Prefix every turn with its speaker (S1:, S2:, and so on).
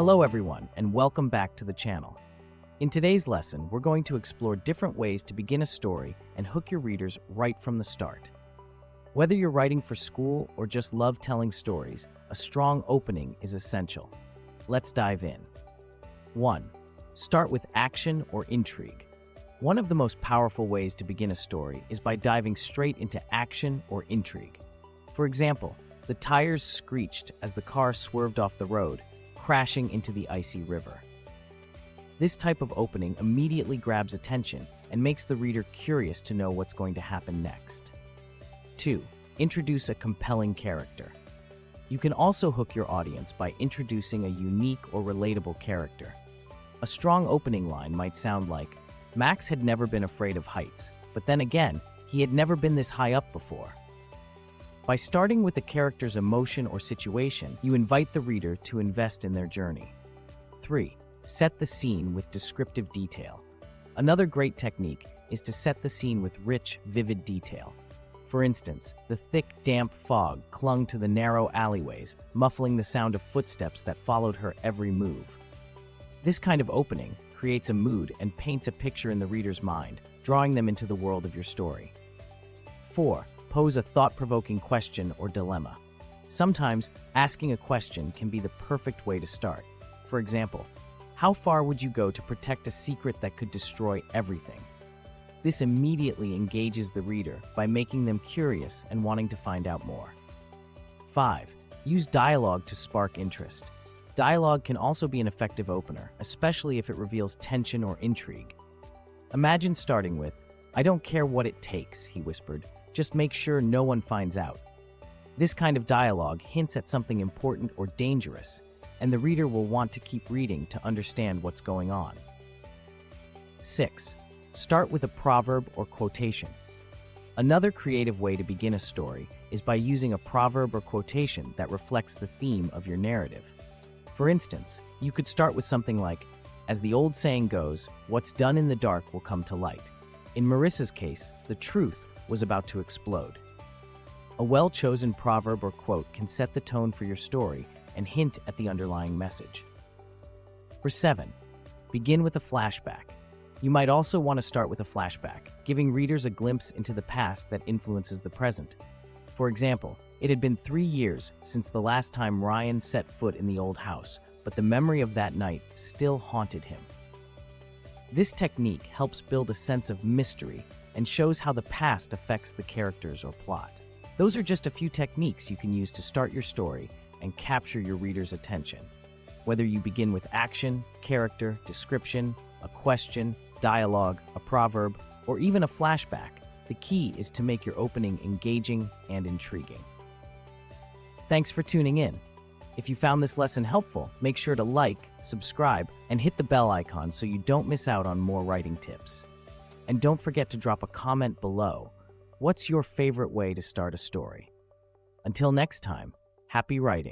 S1: Hello everyone, and welcome back to the channel. In today's lesson, we're going to explore different ways to begin a story and hook your readers right from the start. Whether you're writing for school or just love telling stories, a strong opening is essential. Let's dive in. 1. Start with action or intrigue. One of the most powerful ways to begin a story is by diving straight into action or intrigue. For example, the tires screeched as the car swerved off the road, crashing into the icy river. This type of opening immediately grabs attention and makes the reader curious to know what's going to happen next. 2. Introduce a compelling character. You can also hook your audience by introducing a unique or relatable character. A strong opening line might sound like, Max had never been afraid of heights, but then again, he had never been this high up before. By starting with a character's emotion or situation, you invite the reader to invest in their journey. 3. Set the scene with descriptive detail. Another great technique is to set the scene with rich, vivid detail. For instance, the thick, damp fog clung to the narrow alleyways, muffling the sound of footsteps that followed her every move. This kind of opening creates a mood and paints a picture in the reader's mind, drawing them into the world of your story. 4. Pose a thought-provoking question or dilemma. Sometimes, asking a question can be the perfect way to start. For example, how far would you go to protect a secret that could destroy everything? This immediately engages the reader by making them curious and wanting to find out more. 5. Use dialogue to spark interest. Dialogue can also be an effective opener, especially if it reveals tension or intrigue. Imagine starting with, "I don't care what it takes," he whispered. "Just make sure no one finds out." This kind of dialogue hints at something important or dangerous, and the reader will want to keep reading to understand what's going on. 6. Start with a proverb or quotation. Another creative way to begin a story is by using a proverb or quotation that reflects the theme of your narrative. For instance, you could start with something like, "As the old saying goes, what's done in the dark will come to light." In Marissa's case, the truth was about to explode. A well-chosen proverb or quote can set the tone for your story and hint at the underlying message. 7. Begin with a flashback. You might also want to start with a flashback, giving readers a glimpse into the past that influences the present. For example, it had been 3 years since the last time Ryan set foot in the old house, but the memory of that night still haunted him. This technique helps build a sense of mystery and shows how the past affects the characters or plot. Those are just a few techniques you can use to start your story and capture your reader's attention. Whether you begin with action, character, description, a question, dialogue, a proverb, or even a flashback, the key is to make your opening engaging and intriguing. Thanks for tuning in. If you found this lesson helpful, make sure to like, subscribe, and hit the bell icon so you don't miss out on more writing tips. And don't forget to drop a comment below. What's your favorite way to start a story? Until next time, happy writing.